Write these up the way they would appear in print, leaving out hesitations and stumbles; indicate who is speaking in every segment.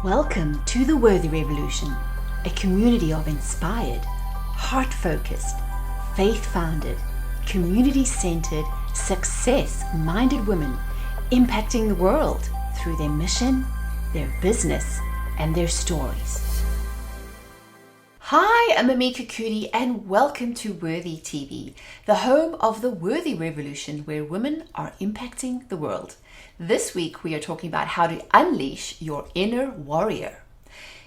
Speaker 1: Welcome to the Worthy Revolution, a community of inspired, heart-focused, faith-founded, community-centered, success-minded women impacting the world through their mission, their business, and their stories. Hi, I'm Mimika Cooney, and welcome to Worthy TV, the home of the Worthy Revolution, where women are impacting the world. This week, we are talking about how to unleash your inner warrior.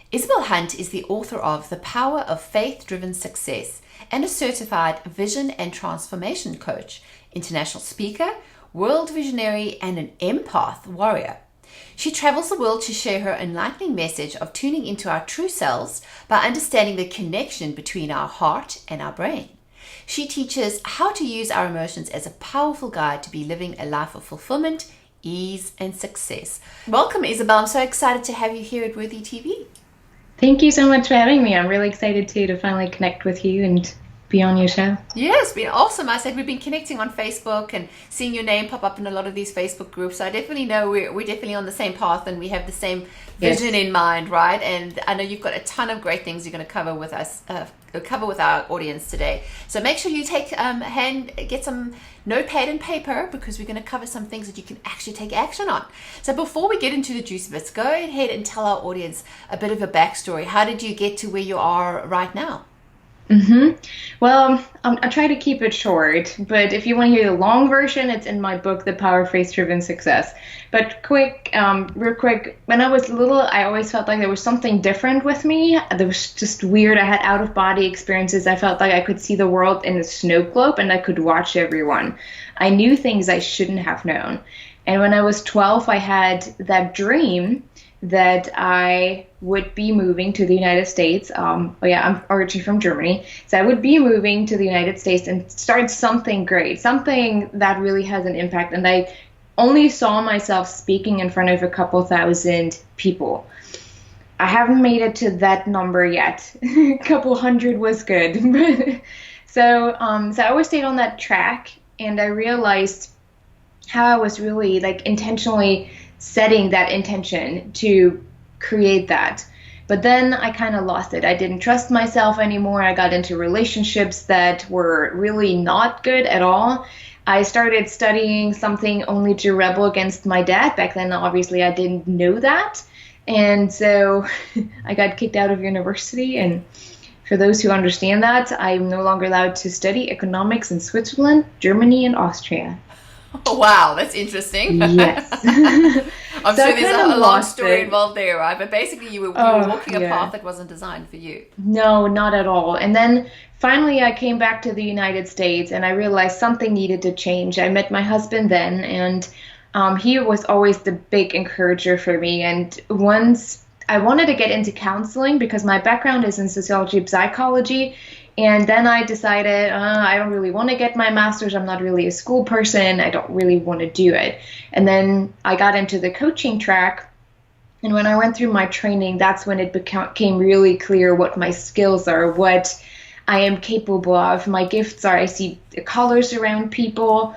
Speaker 1: Isabel Hundt is the author of The Power of Faith-Driven Success and a certified vision and transformation coach, international speaker, world visionary, and an empath warrior. She travels the world to share her enlightening message of tuning into our true selves by understanding the connection between our heart and our brain. She teaches how to use our emotions as a powerful guide to be living a life of fulfillment, ease, and success. Welcome, Isabel. I'm so excited to have you here at Worthy TV.
Speaker 2: Thank you so much for having me. I'm really excited to finally connect with you and be on your show.
Speaker 1: Yes, it's been awesome. I said we've been connecting on Facebook and seeing your name pop up in a lot of these Facebook groups. So I definitely know we're definitely on the same path and we have the same vision in mind, right? And I know you've got a ton of great things you're going to cover with us, cover with our audience today. So make sure you get some notepad and paper because we're going to cover some things that you can actually take action on. So before we get into the juicy bits, go ahead and tell our audience a bit of a backstory. How did you get to where you are right now?
Speaker 2: Well, I try to keep it short, but if you want to hear the long version, it's in my book, The Power of Faith-Driven Success. But real quick, when I was little, I always felt like there was something different with me. That was just weird. I had out-of-body experiences. I felt like I could see the world in a snow globe and I could watch everyone. I knew things I shouldn't have known. And when I was 12, I had that dream that I would be moving to the United States. I'm originally from Germany. So I would be moving to the United States and start something great, something that really has an impact. And I only saw myself speaking in front of a couple thousand people. I haven't made it to that number yet. A couple hundred was good. So I always stayed on that track, and I realized how I was really intentionally setting that intention to create that. But then I kind of lost it. I didn't trust myself anymore. I got into relationships that were really not good at all. I started studying something only to rebel against my dad. Back then, obviously, I didn't know that. And so I got kicked out of university. And for those who understand that, I'm no longer allowed to study economics in Switzerland, Germany, and Austria.
Speaker 1: Oh, wow, that's interesting.
Speaker 2: Yes.
Speaker 1: I'm sure there's a long story involved there, right? But basically you were walking a path that wasn't designed for you.
Speaker 2: No, not at all. And then finally I came back to the United States and I realized something needed to change. I met my husband then, and he was always the big encourager for me. And once I wanted to get into counseling because my background is in sociology and psychology. And then I decided, I don't really want to get my master's. I'm not really a school person. I don't really want to do it. And then I got into the coaching track. And when I went through my training, that's when it became really clear what my skills are, what I am capable of. My gifts are, I see the colors around people.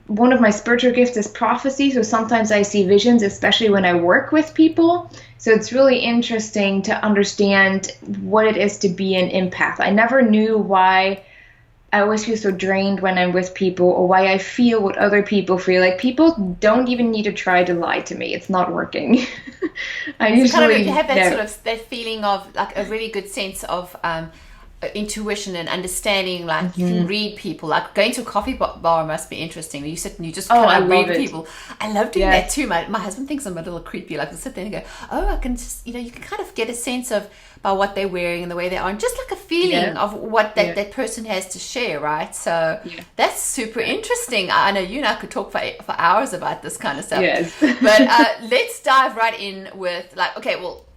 Speaker 2: One of my spiritual gifts is prophecy, so sometimes I see visions, especially when I work with people. So it's really interesting to understand what it is to be an empath. I never knew why I always feel so drained when I'm with people, or why I feel what other people feel. Like, people don't even need to try to lie to me. It's not working.
Speaker 1: You have that sort of that feeling of like a really good sense of intuition and understanding. Like, you can read people. Like, going to a coffee bar must be interesting. You sit and you just kind of read people. I love doing that too. My husband thinks I'm a little creepy. Like, I sit there and go, I can just, you can kind of get a sense of by what they're wearing and the way they are, and just like a feeling of what that person has to share, right? So that's super interesting. I know you and I could talk for hours about this kind of stuff.
Speaker 2: Yes.
Speaker 1: But let's dive right in with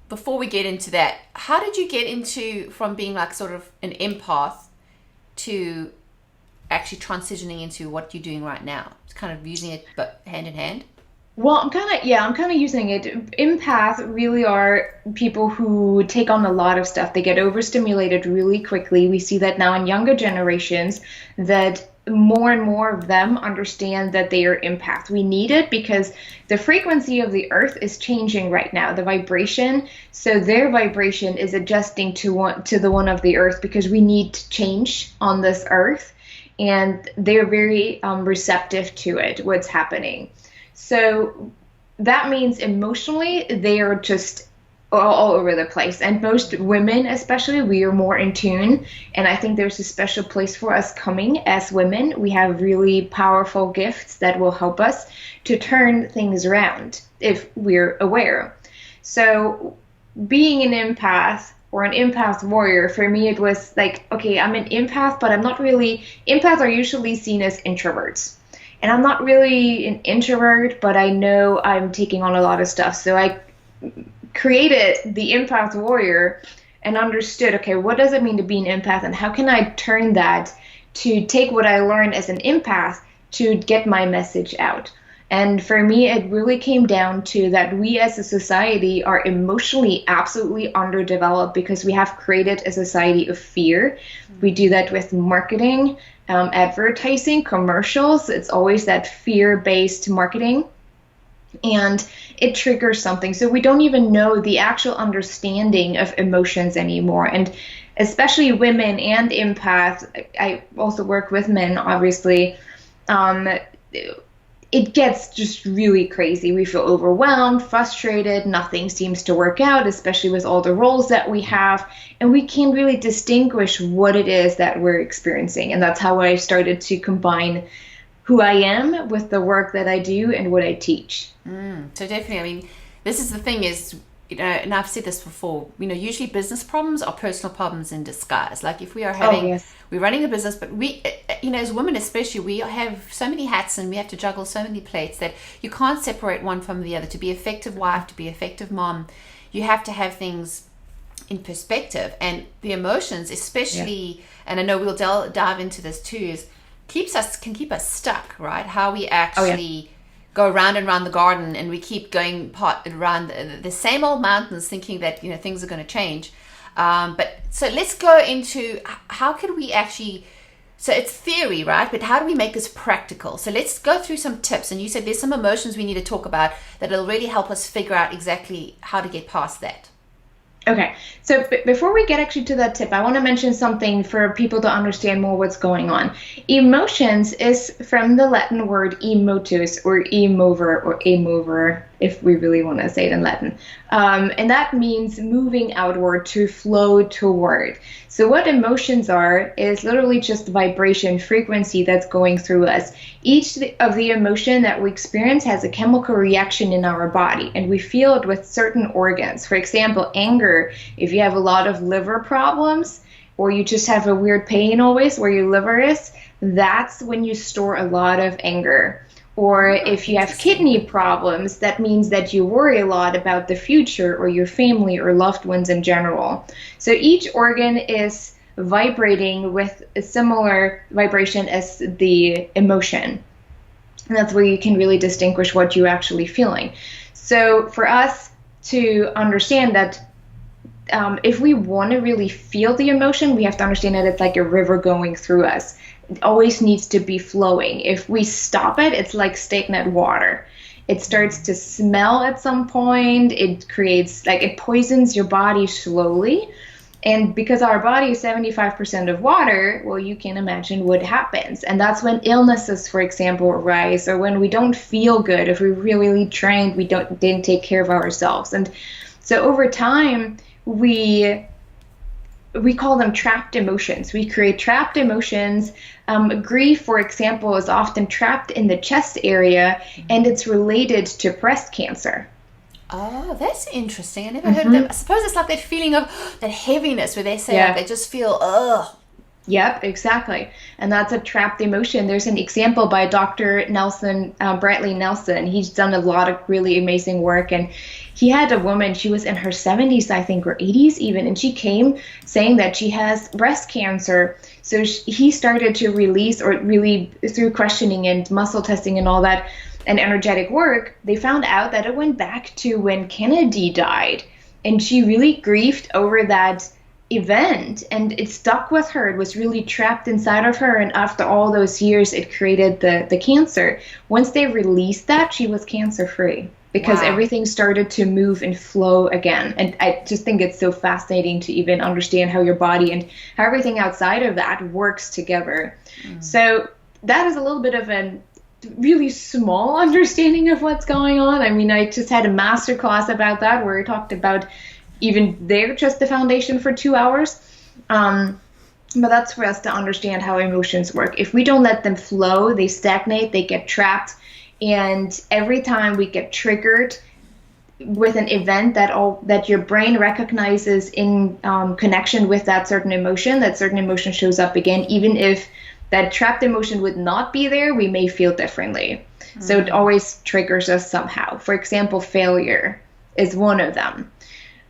Speaker 1: before we get into that, how did you get from being like sort of an empath to actually transitioning into what you're doing right now? It's kind of using it but hand in hand.
Speaker 2: Well, I'm kind of using it. Empaths really are people who take on a lot of stuff. They get overstimulated really quickly. We see that now in younger generations, that more and more of them understand that they are empaths. We need it because the frequency of the earth is changing right now, the vibration. So their vibration is adjusting to the one of the earth because we need to change on this earth. And they're very receptive to it, what's happening. So that means emotionally, they are just all over the place. And most women, especially, we are more in tune. And I think there's a special place for us coming as women. We have really powerful gifts that will help us to turn things around if we're aware. So being an empath or an empath warrior, for me, it was like, okay, I'm an empath, but I'm not really, empaths are usually seen as introverts. And I'm not really an introvert, but I know I'm taking on a lot of stuff. So I created the empath warrior and understood, okay, what does it mean to be an empath, and how can I turn that to take what I learned as an empath to get my message out? And for me, it really came down to that we as a society are emotionally absolutely underdeveloped because we have created a society of fear. We do that with marketing, advertising, commercials. It's always that fear-based marketing. And it triggers something. So we don't even know the actual understanding of emotions anymore. And especially women and empaths, I also work with men, obviously, it gets just really crazy. We feel overwhelmed, frustrated, nothing seems to work out, especially with all the roles that we have, and we can't really distinguish what it is that we're experiencing. And that's how I started to combine who I am with the work that I do and what I teach.
Speaker 1: So definitely, I mean, this is the thing is, and I've said this before, usually business problems are personal problems in disguise. Like if we are having, we're running a business, but we, as women especially, we have so many hats and we have to juggle so many plates that you can't separate one from the other. To be effective wife, to be effective mom, you have to have things in perspective. And the emotions, especially, and I know we'll dive into this too, is can keep us stuck, right? How we actually go round and round the garden, and we keep going around the same old mountains thinking that things are going to change. But so let's go into how can we actually, so it's theory, right? But how do we make this practical? So let's go through some tips. And you said there's some emotions we need to talk about that will really help us figure out exactly how to get past that.
Speaker 2: Okay, so before we get actually to that tip, I want to mention something for people to understand more what's going on. Emotions is from the Latin word emotus, or emover, or amover, if we really want to say it in Latin. And that means moving outward, to flow toward. So what emotions are is literally just vibration, frequency that's going through us. Each of the emotion that we experience has a chemical reaction in our body, and we feel it with certain organs. For example, anger, if you have a lot of liver problems, or you just have a weird pain always where your liver is, that's when you store a lot of anger. Or if you have kidney problems, that means that you worry a lot about the future or your family or loved ones in general. So each organ is vibrating with a similar vibration as the emotion. And that's where you can really distinguish what you're actually feeling. So for us to understand that if we want to really feel the emotion, we have to understand that it's like a river going through us. It always needs to be flowing. If we stop it, it's like stagnant water. It starts to smell at some point. It creates, it poisons your body slowly. And because our body is 75% of water, well, you can imagine what happens. And that's when illnesses, for example, arise, or when we don't feel good, if we're really trained, we didn't take care of ourselves. And so over time, we call them trapped emotions. We create trapped emotions. Grief, for example, is often trapped in the chest area, and it's related to breast cancer.
Speaker 1: Oh, that's interesting. I never heard that. I suppose it's like that feeling of that heaviness where they say they just feel, ugh.
Speaker 2: Yep, exactly. And that's a trapped emotion. There's an example by Dr. Bradley Nelson. He's done a lot of really amazing work. And he had a woman, she was in her 70s, I think, or 80s even, and she came saying that she has breast cancer. So he started to release, or really through questioning and muscle testing and all that, and energetic work, they found out that it went back to when Kennedy died. And she really grieved over that event, and it stuck with her. It was really trapped inside of her, and after all those years, it created the cancer. Once they released that, she was cancer free because
Speaker 1: Wow.
Speaker 2: everything started to move and flow again. And I just think it's so fascinating to even understand how your body and how everything outside of that works together. So that is a little bit of a really small understanding of what's going on. I mean, I just had a master class about that where we talked about even there just the foundation for 2 hours. But that's for us to understand how emotions work. If we don't let them flow, they stagnate, they get trapped. And every time we get triggered with an event that your brain recognizes in connection with that certain emotion shows up again. Even if that trapped emotion would not be there, we may feel differently. So it always triggers us somehow. For example, failure is one of them.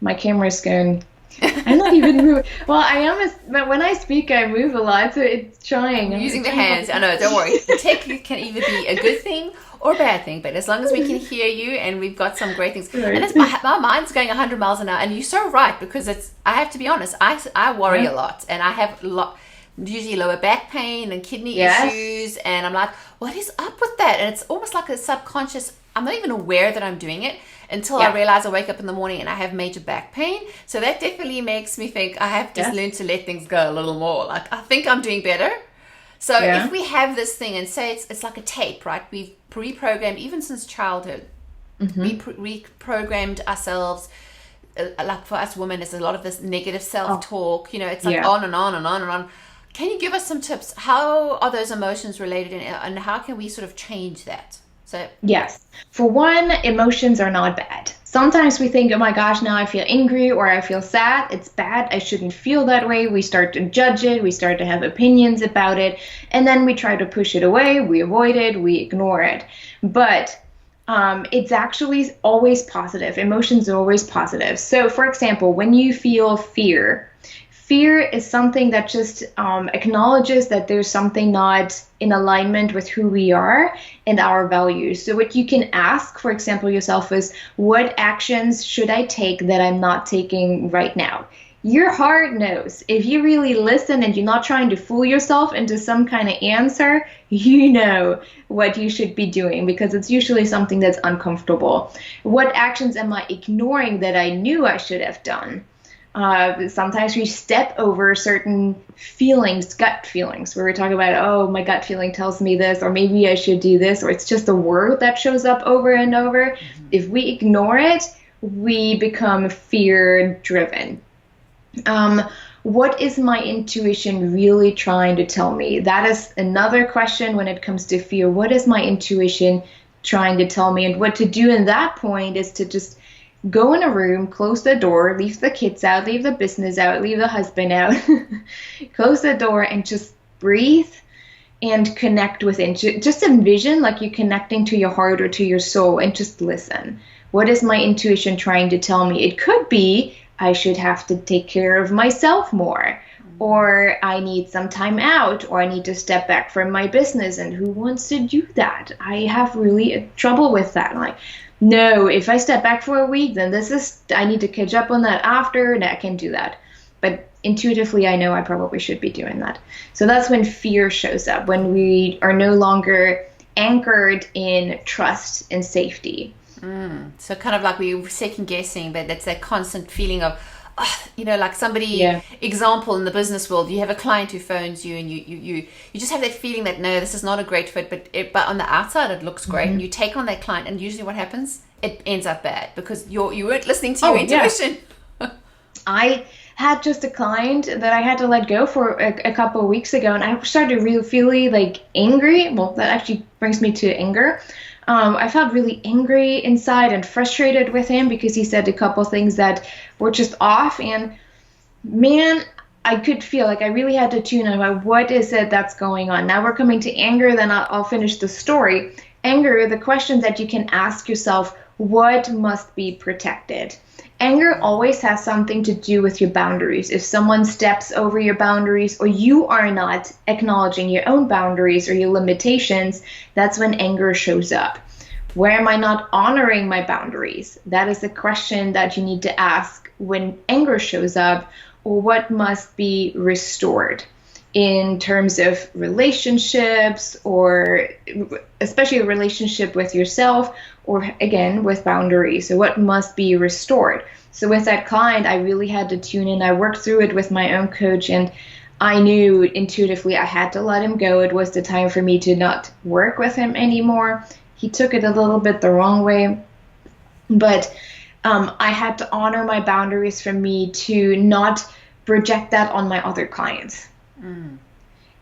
Speaker 2: My camera's going. I'm not even moving. Well, I am, but when I speak, I move a lot, so it's trying.
Speaker 1: I'm using the hands. I know, don't worry. The tech can either be a good thing or a bad thing, but as long as we can hear you and we've got some great things.
Speaker 2: Right.
Speaker 1: And it's, my mind's going 100 miles an hour, and you're so right, because I have to be honest, I worry a lot, and I have usually lower back pain and kidney issues, and I'm like, what is up with that? And it's almost like a subconscious, I'm not even aware that I'm doing it until I realize I wake up in the morning and I have major back pain. So that definitely makes me think I have just learned to let things go a little more. Like, I think I'm doing better. So if we have this thing, and say it's like a tape, right? We've reprogrammed, even since childhood, we reprogrammed ourselves. Like for us women, there's a lot of this negative self-talk. You know, it's like on and on and on and on. Can you give us some tips? How are those emotions related, and how can we sort of change that? So
Speaker 2: yes. For one, emotions are not bad. Sometimes we think, oh my gosh, now I feel angry or I feel sad. It's bad. I shouldn't feel that way. We start to judge it. We start to have opinions about it. And then we try to push it away. We avoid it. We ignore it. But it's actually always positive. Emotions are always positive. So, for example, when you feel fear is something that just acknowledges that there's something not in alignment with who we are and our values. So what you can ask, for example, yourself is, what actions should I take that I'm not taking right now? Your heart knows. If you really listen and you're not trying to fool yourself into some kind of answer, you know what you should be doing, because it's usually something that's uncomfortable. What actions am I ignoring that I knew I should have done? Sometimes we step over certain feelings, gut feelings, where we talk about, oh, my gut feeling tells me this, or maybe I should do this, or it's just a word that shows up over and over. If we ignore it, we become fear-driven. What is my intuition really trying to tell me? That is another question when it comes to fear. What is my intuition trying to tell me? And what to do in that point is to just go in a room, close the door, leave the kids out, leave the business out, leave the husband out, close the door and just breathe and connect within. Just envision like you're connecting to your heart or to your soul, and just listen. What is my intuition trying to tell me? It could be I should have to take care of myself more, or I need some time out, or I need to step back from my business. And who wants to do that? I have really trouble with that. Like, no, if I step back for a week, then I need to catch up on that after, and I can do that. But intuitively, I know I probably should be doing that. So that's when fear shows up, when we are no longer anchored in trust and safety.
Speaker 1: So kind of like we were second guessing, but that's that constant feeling of, like somebody, example in the business world, you have a client who phones you, and you just have that feeling that, no, this is not a great fit, but on the outside it looks great, and you take on that client, and usually what happens, it ends up bad because you weren't listening to your intuition.
Speaker 2: I had just a client that I had to let go for a couple of weeks ago, and I started to really feel like angry. Well, that actually brings me to anger. I felt really angry inside and frustrated with him because he said a couple things that were just off. And man, I could feel like I really had to tune in about what is it that's going on. Now we're coming to anger, then I'll finish the story. Anger, the question that you can ask yourself, what must be protected? Anger always has something to do with your boundaries. If someone steps over your boundaries, or you are not acknowledging your own boundaries or your limitations, that's when anger shows up. Where am I not honoring my boundaries? That is the question that you need to ask when anger shows up. or what must be restored in terms of relationships, or especially a relationship with yourself, or again with boundaries. So what must be restored? So with that client, I really had to tune in. I worked through it with my own coach, and I knew intuitively I had to let him go. It was the time for me to not work with him anymore. He took it a little bit the wrong way, but I had to honor my boundaries for me to not project that on my other clients.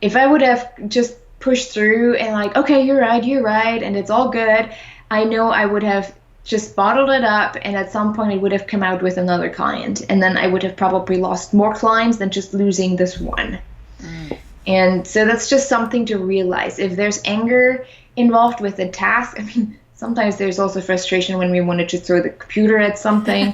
Speaker 2: If I would have just pushed through and like, okay, you're right, and it's all good, I know I would have just bottled it up, and at some point I would have come out with another client, and then I would have probably lost more clients than just losing this one. And so that's just something to realize. If there's anger involved with a task, I mean, sometimes there's also frustration when we want to just throw the computer at something.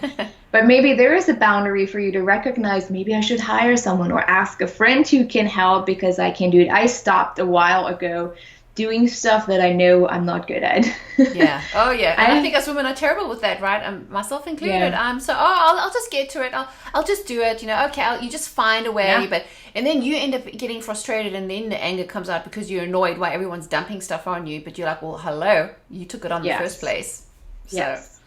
Speaker 2: But maybe there is a boundary for you to recognize, maybe I should hire someone or ask a friend who can help because I can't do it. I stopped a while ago doing stuff that I know I'm not good at.
Speaker 1: Yeah. Oh, yeah. And I think us women are terrible with that, right? Myself included. So, I'll just get to it. I'll just do it. Okay, you just find a way. Yeah. And then you end up getting frustrated, and then the anger comes out because you're annoyed why everyone's dumping stuff on you. But you're like, well, hello, you took it on in the first place. So. Yes.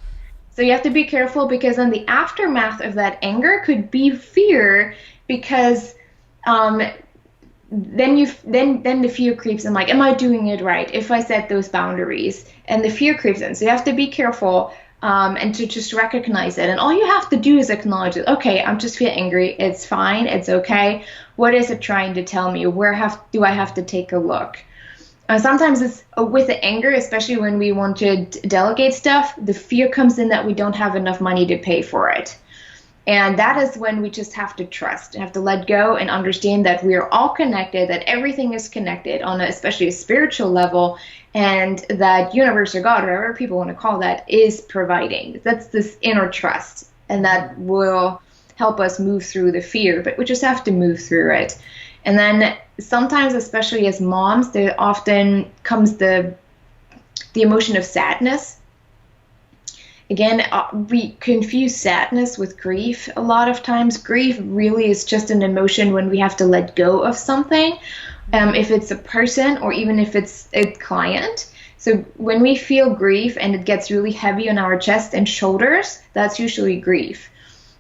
Speaker 2: So you have to be careful, because then the aftermath of that anger could be fear, because then the fear creeps in, like, am I doing it right if I set those boundaries? And the fear creeps in. So you have to be careful and to just recognize it. And all you have to do is acknowledge it. Okay, I'm just feeling angry. It's fine. It's okay. What is it trying to tell me? Where do I have to take a look? Sometimes it's with the anger, especially when we want to delegate stuff, the fear comes in that we don't have enough money to pay for it. And that is when we just have to trust, have to let go and understand that we are all connected, that everything is connected on especially a spiritual level, and that universe or God, or whatever people want to call that, is providing. That's this inner trust, and that will help us move through the fear, but we just have to move through it. And then sometimes, especially as moms, there often comes the emotion of sadness. Again, we confuse sadness with grief a lot of times. Grief really is just an emotion when we have to let go of something, if it's a person or even if it's a client. So when we feel grief and it gets really heavy on our chest and shoulders, that's usually grief.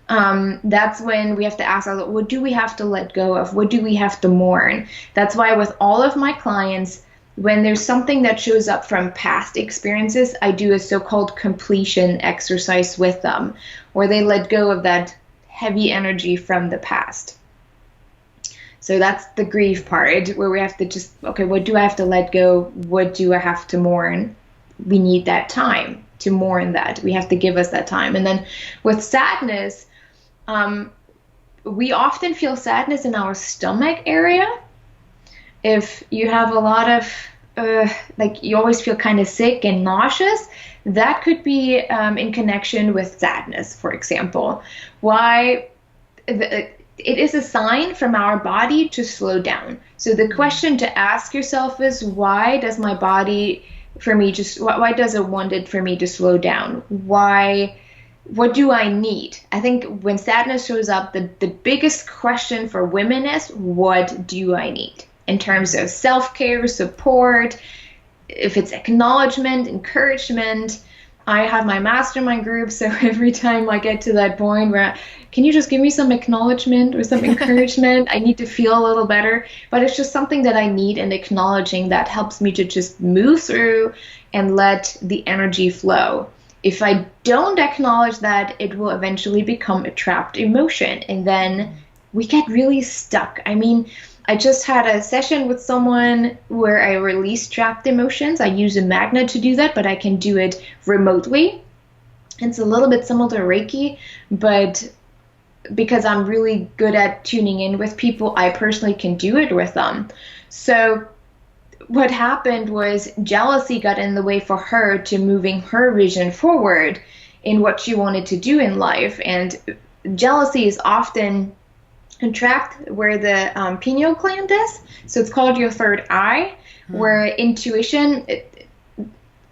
Speaker 2: That's when we have to ask ourselves, what do we have to let go of? What do we have to mourn? That's why with all of my clients, when there's something that shows up from past experiences, I do a so-called completion exercise with them, where they let go of that heavy energy from the past. So that's the grief part, where we have to just, okay, what do I have to let go? What do I have to mourn? We need that time to mourn that. We have to give us that time. And then with sadness, we often feel sadness in our stomach area. If you have a lot of, like you always feel kind of sick and nauseous, that could be in connection with sadness, for example. Why? It is a sign from our body to slow down. So the question to ask yourself is, why does my body, why does it want it for me to slow down? Why? What do I need? I think when sadness shows up, the biggest question for women is, what do I need? In terms of self-care, support, if it's acknowledgement, encouragement. I have my mastermind group, so every time I get to that point where, can you just give me some acknowledgement or some encouragement? I need to feel a little better, but it's just something that I need, and acknowledging that helps me to just move through and let the energy flow. If I don't acknowledge that, it will eventually become a trapped emotion, and then we get really stuck. I mean, I just had a session with someone where I release trapped emotions. I use a magnet to do that, but I can do it remotely. It's a little bit similar to Reiki, but because I'm really good at tuning in with people, I personally can do it with them. So what happened was jealousy got in the way for her to moving her vision forward in what she wanted to do in life. And jealousy is often trapped where the pineal gland is. So it's called your third eye, where intuition,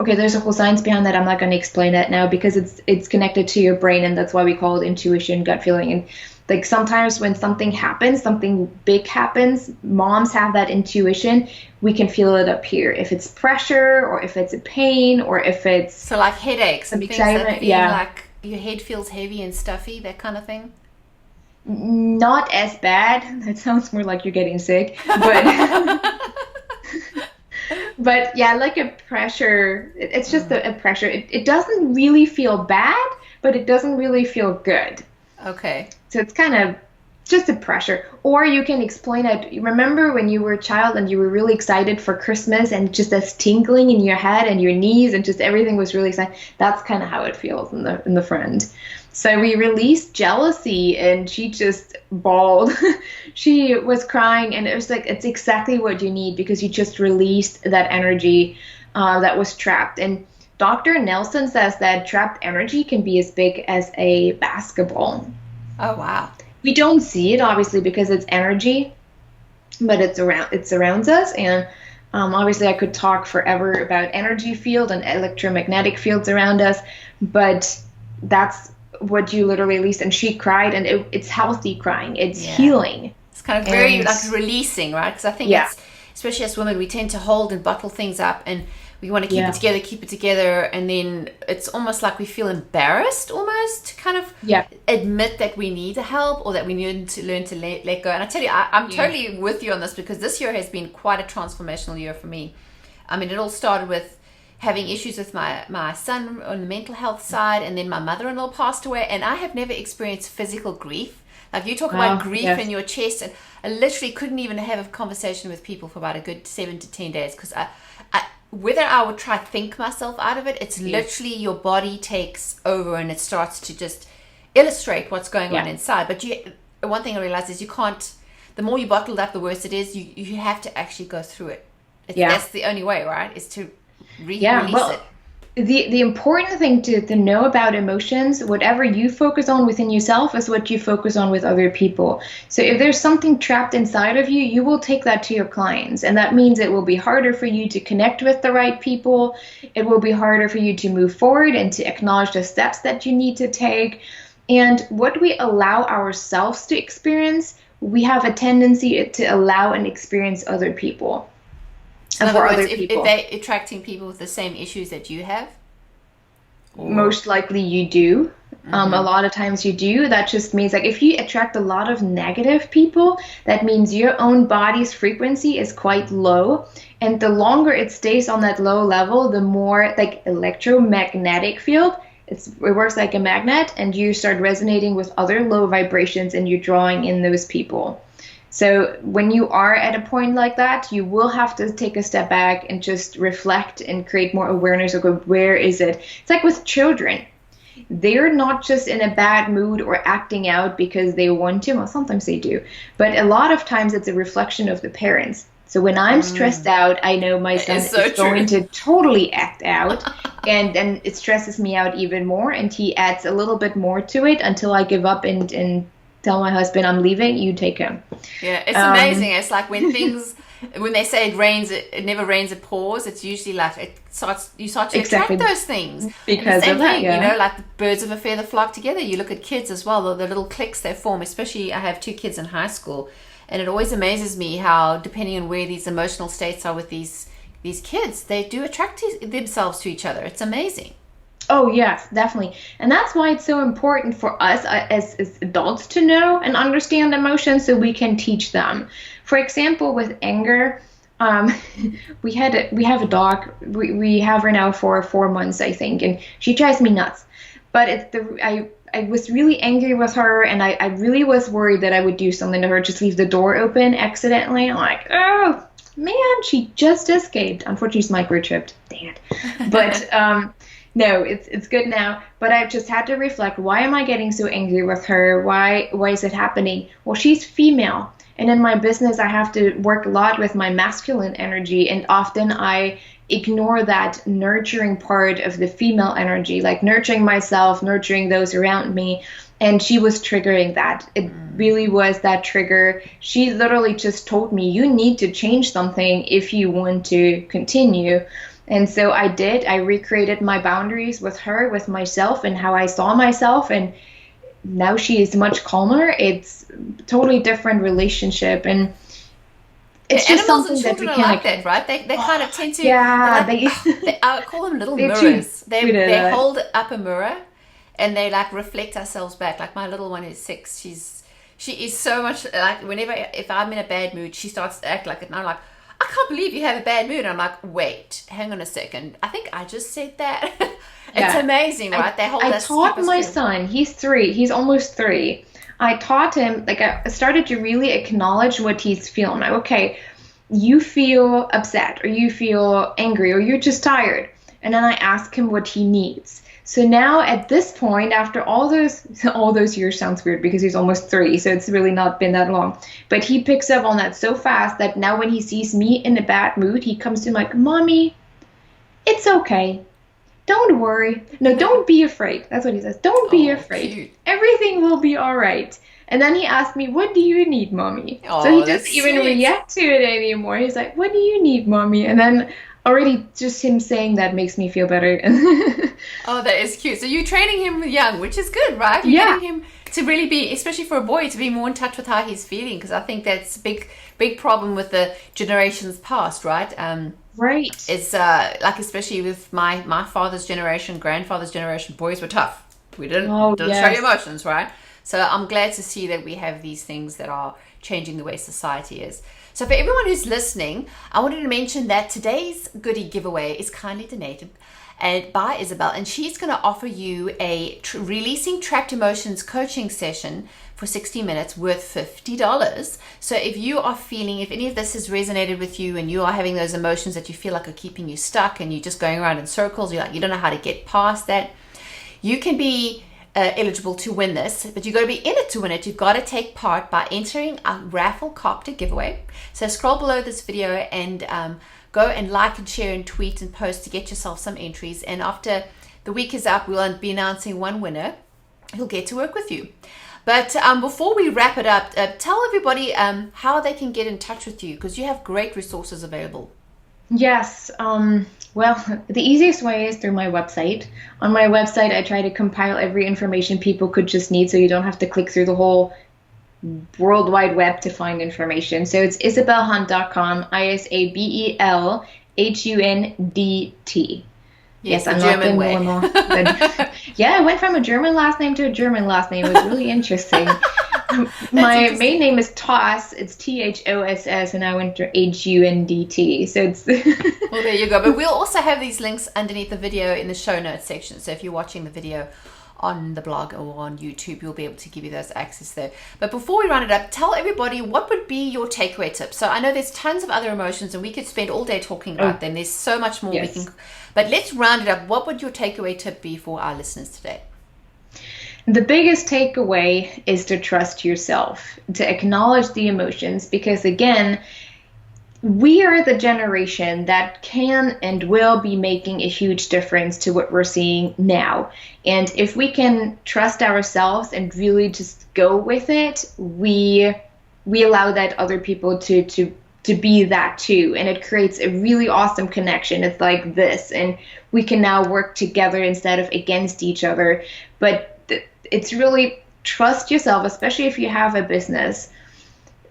Speaker 2: okay, there's a whole science behind that. I'm not going to explain that now because it's connected to your brain, and that's why we call it intuition, gut feeling. And Like sometimes when something happens, something big happens, moms have that intuition. We can feel it up here. If it's pressure or if it's a pain or if it's
Speaker 1: So like headaches and things that
Speaker 2: excitement,
Speaker 1: feel
Speaker 2: yeah.
Speaker 1: like your head feels heavy and stuffy, that kind of thing.
Speaker 2: Not as bad. That sounds more like you're getting sick, but but yeah, like a pressure. It's just a pressure. It doesn't really feel bad, but it doesn't really feel good.
Speaker 1: Okay.
Speaker 2: So it's kind of just a pressure. Or you can explain it. You remember when you were a child and you were really excited for Christmas and just this tingling in your head and your knees and just everything was really exciting. That's kind of how it feels in the friend. So we released jealousy and she just bawled. She was crying and it was like, it's exactly what you need because you just released that energy that was trapped. And Dr. Nelson says that trapped energy can be as big as a basketball.
Speaker 1: Oh, wow.
Speaker 2: We don't see it obviously because it's energy, but it surrounds us. And obviously I could talk forever about energy field and electromagnetic fields around us, but that's what you literally release. And she cried, and it's healthy crying. It's healing.
Speaker 1: It's kind of very like releasing, right? Because I think it's, especially as women, we tend to hold and bottle things up, and we want to keep it together, and then it's almost like we feel embarrassed almost to kind of admit that we need help or that we need to learn to let go. And I tell you, I'm totally with you on this because this year has been quite a transformational year for me. I mean, it all started with having issues with my son on the mental health side, and then my mother-in-law passed away, and I have never experienced physical grief. Like you talk about grief in your chest, and I literally couldn't even have a conversation with people for about a good 7 to 10 days because whether I would try to think myself out of it, it's literally your body takes over and it starts to just illustrate what's going on inside. But one thing I realized is you can't, the more you bottle it up, the worse it is. You have to actually go through it. That's the only way, right? Is to release it.
Speaker 2: The important thing to know about emotions, whatever you focus on within yourself is what you focus on with other people. So if there's something trapped inside of you, you will take that to your clients. And that means it will be harder for you to connect with the right people. It will be harder for you to move forward and to acknowledge the steps that you need to take. And what we allow ourselves to experience, we have a tendency to allow and experience other people.
Speaker 1: In other words, if they're attracting people with the same issues that you have?
Speaker 2: Most likely you do. A lot of times you do. That just means like if you attract a lot of negative people, that means your own body's frequency is quite low. And the longer it stays on that low level, the more like electromagnetic field, it works like a magnet, and you start resonating with other low vibrations and you're drawing in those people. So when you are at a point like that, you will have to take a step back and just reflect and create more awareness of where is it. It's like with children. They're not just in a bad mood or acting out because they want to. Well, sometimes they do. But a lot of times it's a reflection of the parents. So when I'm stressed out, I know my son is going to totally act out. And it stresses me out even more. And he adds a little bit more to it until I give up and tell my husband I'm leaving, you take him.
Speaker 1: Yeah, it's amazing. It's like when they say it rains, it never rains, it pours. It's usually like you start to attract those things.
Speaker 2: Because of that,
Speaker 1: you know, like the birds of a feather flock together. You look at kids as well, the little cliques they form, especially I have 2 kids in high school. And it always amazes me how, depending on where these emotional states are with these kids, they do attract themselves to each other. It's amazing.
Speaker 2: Oh, yes, definitely. And that's why it's so important for us as adults to know and understand emotions so we can teach them. For example, with anger, we have a dog. We have her now for 4 months, I think, and she drives me nuts. But I was really angry with her, and I really was worried that I would do something to her, just leave the door open accidentally. I'm like, oh, man, she just escaped. Unfortunately, she's microchipped. Dang it. But no, it's good now, but I've just had to reflect, why am I getting so angry with her? Why is it happening? Well, she's female, and in my business, I have to work a lot with my masculine energy, and often I ignore that nurturing part of the female energy, like nurturing myself, nurturing those around me, and she was triggering that. It really was that trigger. She literally just told me, you need to change something if you want to continue. And so I did. I recreated my boundaries with her, with myself, and how I saw myself. And now she is much calmer. It's totally different relationship, and it's just
Speaker 1: Animals and
Speaker 2: something that
Speaker 1: children
Speaker 2: we
Speaker 1: are
Speaker 2: can
Speaker 1: like that, right? They kind of tend to,
Speaker 2: yeah,
Speaker 1: I call them little
Speaker 2: they're too
Speaker 1: mirrors. They
Speaker 2: good at
Speaker 1: they
Speaker 2: that.
Speaker 1: hold up a mirror and they like reflect ourselves back. Like my little one who's 6, she is so much like, whenever if I'm in a bad mood, she starts to act like it, and I'm like, I can't believe you have a bad mood. And I'm like, wait, hang on a second. I think I just said that. It's
Speaker 2: Yeah.
Speaker 1: amazing, right? They hold
Speaker 2: I
Speaker 1: us, keep
Speaker 2: taught
Speaker 1: us
Speaker 2: my
Speaker 1: cool.
Speaker 2: son, he's 3, he's almost 3. I taught him, like, I started to really acknowledge what he's feeling. Like, okay, you feel upset, or you feel angry, or you're just tired. And then I ask him what he needs. So now at this point, after all those years sounds weird because he's almost 3, so it's really not been that long. But he picks up on that so fast that now when he sees me in a bad mood, he comes to me like, Mommy, it's okay. Don't worry. No, don't be afraid. That's what he says. Don't be
Speaker 1: Oh,
Speaker 2: afraid.
Speaker 1: cute.
Speaker 2: Everything will be all right. And then he asked me, what do you need, Mommy? So he
Speaker 1: Oh,
Speaker 2: doesn't
Speaker 1: that's
Speaker 2: even
Speaker 1: sweet.
Speaker 2: react to it anymore. He's like, what do you need, Mommy? And then already just him saying that makes me feel better.
Speaker 1: Oh, that is cute. So you're training him young, which is good, right? You're
Speaker 2: Yeah,
Speaker 1: getting him to really be, especially for a boy, to be more in touch with how he's feeling, because I think that's a big problem with the generations past, right?
Speaker 2: right.
Speaker 1: It's like, especially with my father's generation, grandfather's generation, boys were tough. We
Speaker 2: Oh,
Speaker 1: didn't show
Speaker 2: yes.
Speaker 1: emotions, right? So I'm glad to see that we have these things that are changing the way society is. So for everyone who's listening, I wanted to mention that today's goodie giveaway is kindly donated and by Isabel, and she's going to offer you a releasing trapped emotions coaching session for 60 minutes worth $50. So if you are feeling, if any of this has resonated with you and you are having those emotions that you feel like are keeping you stuck and you're just going around in circles, you're like, you don't know how to get past that, you can be eligible to win this, but you've got to be in it to win it. You've got to take part by entering a raffle copter giveaway. So scroll below this video and go and like and share and tweet and post to get yourself some entries. And after the week is up, we'll be announcing one winner who'll get to work with you. But before we wrap it up, tell everybody how they can get in touch with you, because you have great resources available.
Speaker 2: Yes. Well, the easiest way is through my website. On my website, I try to compile every information people could just need so you don't have to click through the whole World Wide Web to find information. So it's isabelhundt.com, ISABELHUNDT.
Speaker 1: Yes,
Speaker 2: Yes,
Speaker 1: the
Speaker 2: I'm not the
Speaker 1: German way.
Speaker 2: normal. Yeah, I went from a German last name to a German last name. It was really interesting. My main name is Toss. It's THOSS, and I went to HUNDT. So it's
Speaker 1: Well, there you go. But we'll also have these links underneath the video in the show notes section. So if you're watching the video on the blog or on YouTube, you'll be able to give you those access there. But before we round it up, tell everybody what would be your takeaway tip. So I know there's tons of other emotions and we could spend all day talking about them. There's so much more we
Speaker 2: yes.
Speaker 1: can, but let's round it up. What would your takeaway tip be for our listeners today?
Speaker 2: The biggest takeaway is to trust yourself, to acknowledge the emotions, because again, we are the generation that can and will be making a huge difference to what we're seeing now. And if we can trust ourselves and really just go with it, we allow that other people to be that too. And it creates a really awesome connection. It's like this, and we can now work together instead of against each other. But it's really trust yourself, especially if you have a business.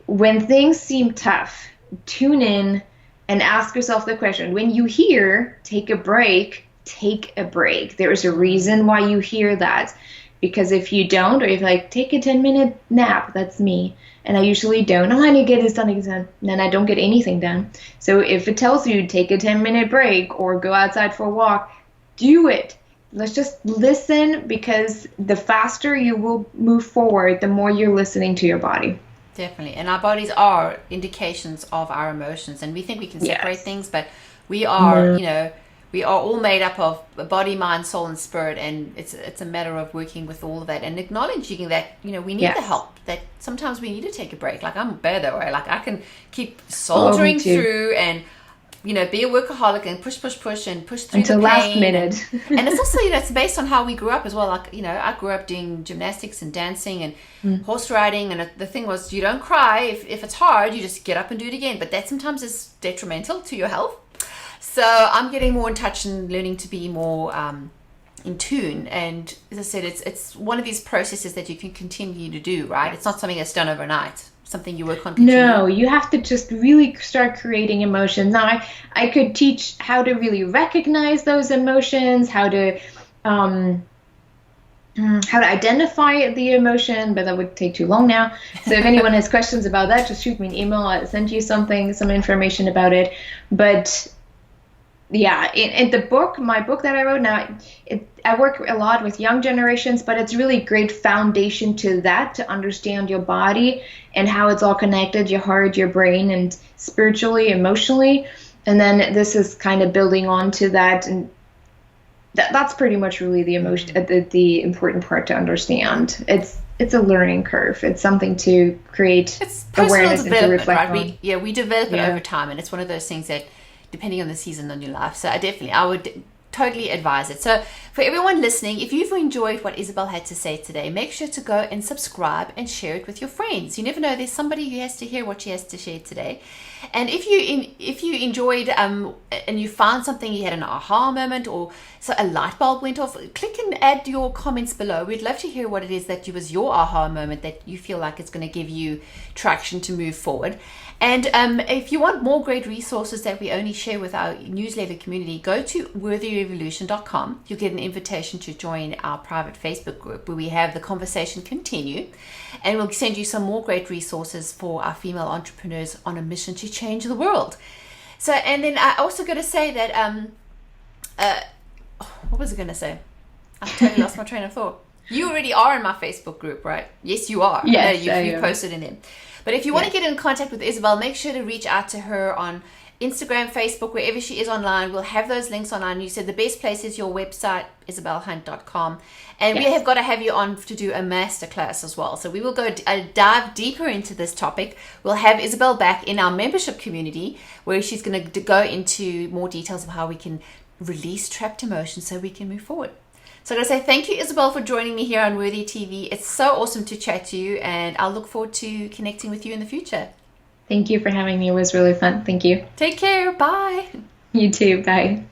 Speaker 2: When things seem tough, tune in and ask yourself the question. When you hear, take a break, take a break. There is a reason why you hear that. Because if you don't, or if like, take a 10-minute nap, that's me. And I usually don't. Oh, I need to get this done, and then I don't get anything done. So if it tells you, take a 10-minute break or go outside for a walk, do it. Let's just listen, because the faster you will move forward, the more you're listening to your body.
Speaker 1: Definitely. And our bodies are indications of our emotions. And we think we can separate
Speaker 2: Yes.
Speaker 1: things, but we are, we are all made up of body, mind, soul, and spirit. And it's a matter of working with all of that and acknowledging that, we need
Speaker 2: Yes.
Speaker 1: the help, that sometimes we need to take a break. Like, I'm bad that way. Like, I can keep
Speaker 2: Me
Speaker 1: soldiering
Speaker 2: too.
Speaker 1: through and, be a workaholic and push and push through
Speaker 2: Until
Speaker 1: the
Speaker 2: last
Speaker 1: pain.
Speaker 2: minute.
Speaker 1: And it's also, it's based on how we grew up as well. Like, I grew up doing gymnastics and dancing and horse riding. And the thing was, you don't cry. If it's hard, you just get up and do it again. But that sometimes is detrimental to your health. So I'm getting more in touch and learning to be more in tune. And as I said, it's one of these processes that you can continue to do, right? It's not something that's done overnight, something you work on continually.
Speaker 2: No, you have to just really start creating emotions. Now, I could teach how to really recognize those emotions, how to identify the emotion, but that would take too long now. So if anyone has questions about that, just shoot me an email. I'll send you some information about it. But yeah, in the book, my book that I wrote now, I work a lot with young generations, but it's really great foundation to that, to understand your body and how it's all connected, your heart, your brain, and spiritually, emotionally. And then this is kind of building on to that, and that's pretty much really the emotion, the important part to understand. It's a learning curve. It's something to create awareness and to reflect on.
Speaker 1: We develop it over time, and it's one of those things that, depending on the season on your life. So I would totally advise it. So for everyone listening, if you've enjoyed what Isabel had to say today, make sure to go and subscribe and share it with your friends. You never know, there's somebody who has to hear what she has to share today. And if you enjoyed and you found something, you had an aha moment, or so a light bulb went off, click and add your comments below. We'd love to hear what it is that was your aha moment that you feel like it's going to give you traction to move forward. And if you want more great resources that we only share with our newsletter community, go to worthyrevolution.com. You'll get an invitation to join our private Facebook group where we have the conversation continue. And we'll send you some more great resources for our female entrepreneurs on a mission to change the world. So, and then I also got to say that, what was I going to say? I totally lost my train of thought. You already are in my Facebook group, right? Yes, you are.
Speaker 2: Yes,
Speaker 1: you posted in there. But if you want to get in contact with Isabel, make sure to reach out to her on Instagram, Facebook, wherever she is online. We'll have those links online. You said the best place is your website, isabelhunt.com. And we have got to have you on to do a masterclass as well. So we will go dive deeper into this topic. We'll have Isabel back in our membership community where she's going to go into more details of how we can release trapped emotions so we can move forward. So I'm going to say thank you, Isabel, for joining me here on Worthy TV. It's so awesome to chat to you, and I'll look forward to connecting with you in the future.
Speaker 2: Thank you for having me. It was really fun. Thank you.
Speaker 1: Take care. Bye.
Speaker 2: You too. Bye.